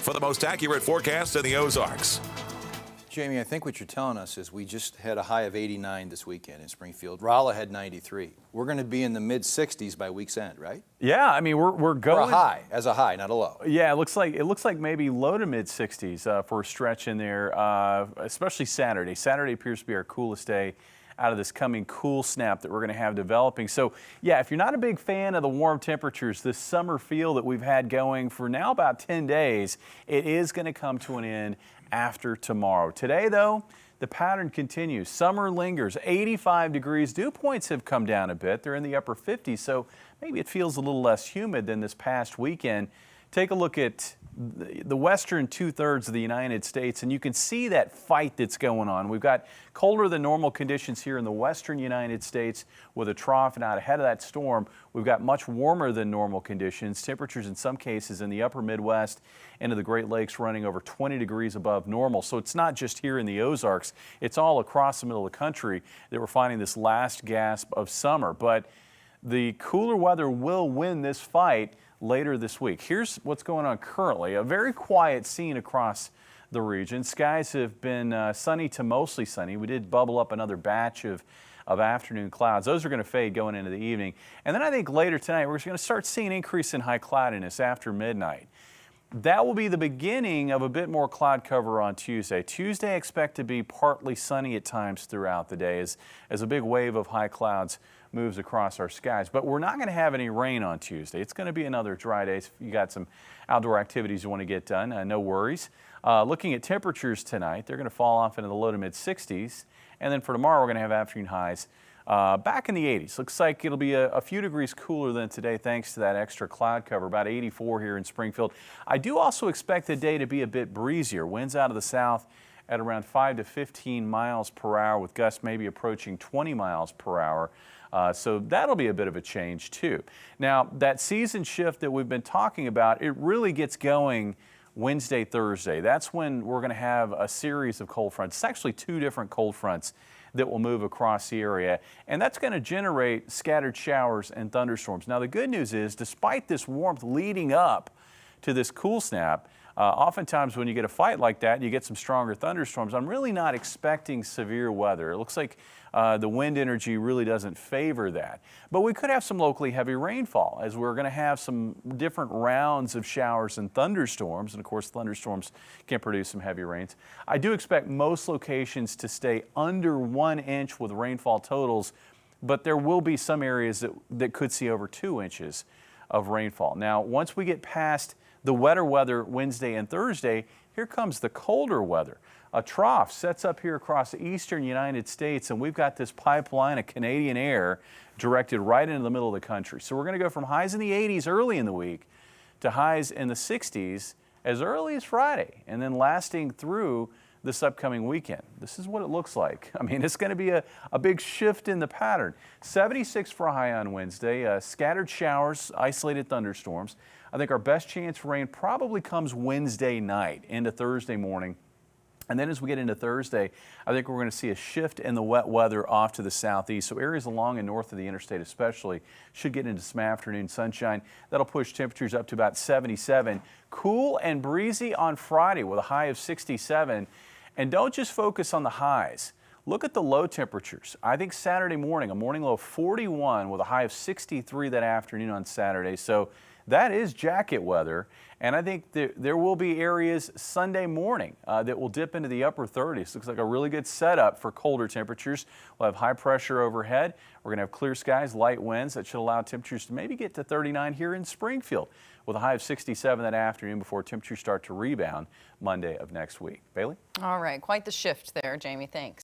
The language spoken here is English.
for the most accurate forecast in the Ozarks. Jamie, I think what you're telling us is we just had a high of 89 this weekend in Springfield. Rolla had 93. We're going to be in the mid-60s by week's end, right? Yeah, I mean we're going or a high, as a high, not a low. Yeah, it looks like maybe low to mid 60s for a stretch in there, especially Saturday. Saturday appears to be our coolest day out of this coming cool snap that we're going to have developing. So yeah, if you're not a big fan of the warm temperatures, this summer feel that we've had going for now about 10 days, it is going to come to an end after tomorrow. Today though, the pattern continues. Summer lingers, 85 degrees. Dew points have come down a bit. They're in the upper 50s, so maybe it feels a little less humid than this past weekend. Take a look at the western two-thirds of the United States, and you can see that fight that's going on. We've got colder than normal conditions here in the western United States with a trough, and out ahead of that storm, we've got much warmer than normal conditions. Temperatures in some cases in the upper Midwest into the Great Lakes running over 20 degrees above normal. So it's not just here in the Ozarks, it's all across the middle of the country that we're finding this last gasp of summer. But the cooler weather will win this fight later this week. Here's what's going on currently. A very quiet scene across the region. Skies have been sunny to mostly sunny. We did bubble up another batch of afternoon clouds. Those are going to fade going into the evening. And then I think later tonight we're going to start seeing an increase in high cloudiness after midnight. That will be the beginning of a bit more cloud cover on Tuesday. Tuesday, I expect to be partly sunny at times throughout the day as a big wave of high clouds moves across our skies. But we're not going to have any rain on Tuesday. It's going to be another dry day. If you got some outdoor activities you want to get done, no worries. Looking at temperatures tonight, they're going to fall off into the low to mid 60s. And then for tomorrow, we're going to have afternoon highs back in the 80s. Looks like it'll be a few degrees cooler than today thanks to that extra cloud cover, about 84 here in Springfield. I do also expect the day to be a bit breezier. Winds out of the south at around 5 to 15 miles per hour with gusts maybe approaching 20 miles per hour. So that'll be a bit of a change too. Now that season shift that we've been talking about, it really gets going Wednesday, Thursday. That's when we're going to have a series of cold fronts. It's actually two different cold fronts that will move across the area, and that's going to generate scattered showers and thunderstorms. Now the good news is, despite this warmth leading up to this cool snap, oftentimes when you get a fight like that, you get some stronger thunderstorms. I'm really not expecting severe weather. It looks like the wind energy really doesn't favor that. But we could have some locally heavy rainfall as we're going to have some different rounds of showers and thunderstorms. And of course, thunderstorms can produce some heavy rains. I do expect most locations to stay under 1 inch with rainfall totals, but there will be some areas that could see over 2 inches of rainfall. Now, once we get past the wetter weather Wednesday and Thursday, here comes the colder weather. A trough sets up here across the eastern United States, and we've got this pipeline of Canadian air directed right into the middle of the country. So we're going to go from highs in the 80s early in the week to highs in the 60s as early as Friday, and then lasting through this upcoming weekend. This is what it looks like. I mean, it's going to be a big shift in the pattern. 76 for a high on Wednesday, scattered showers, isolated thunderstorms. I think our best chance for rain probably comes Wednesday night into Thursday morning. And then as we get into Thursday, I think we're going to see a shift in the wet weather off to the southeast. So areas along and north of the interstate especially should get into some afternoon sunshine. That'll push temperatures up to about 77. Cool and breezy on Friday with a high of 67. And don't just focus on the highs. Look at the low temperatures. I think Saturday morning, a morning low of 41 with a high of 63 that afternoon on Saturday. So that is jacket weather. And I think there will be areas Sunday morning that will dip into the upper 30s. Looks like a really good setup for colder temperatures. We'll have high pressure overhead. We're going to have clear skies, light winds that should allow temperatures to maybe get to 39 here in Springfield with a high of 67 that afternoon before temperatures start to rebound Monday of next week. Bailey? All right, quite the shift there, Jamie. Thanks.